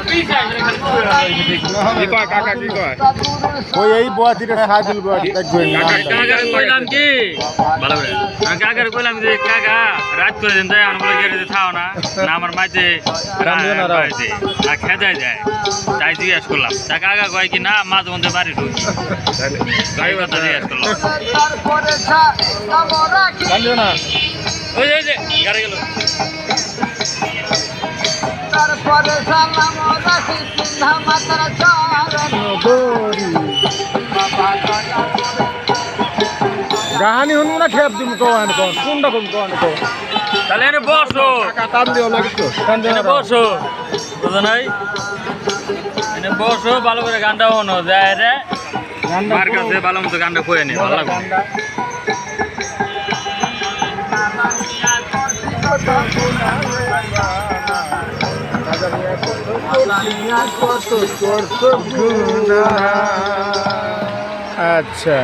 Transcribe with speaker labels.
Speaker 1: কি কয় কাকা কি কয়
Speaker 2: ওই এই বয়াতিটা সাইদুল বয়াতি দেখবেন
Speaker 3: কাকারে কইলাম কি ভালো করে কাকারে কইলাম যে কাকা রাত করে দিন যায় আমরা গেড়ে থাও না না আমার মাঝে না খেদাই যায় তাই জিজ্ঞাসা করলাম তা কাকা কয় কি না মাঝে মধ্যে বাড়ি ঢুকি তাই কথা জিজ্ঞাসা করলাম
Speaker 2: না
Speaker 3: ওই যে গাড়ি গেল
Speaker 4: তারপরে সালাম রাখি চিন্তা মাতার
Speaker 2: গাহানি শুনবো না খেপ দিম কোন কোনটা কোন কোন
Speaker 3: তাহলে এনে বসো
Speaker 2: টান দিও লাগে তো
Speaker 3: এনে বসো বুঝো নাই এনে বসো ভালো করে গানটা শোনো যায় রে মার কাছে ভালো মতো গানটা কয়ে নি ভালো লাগবে
Speaker 2: আচ্ছা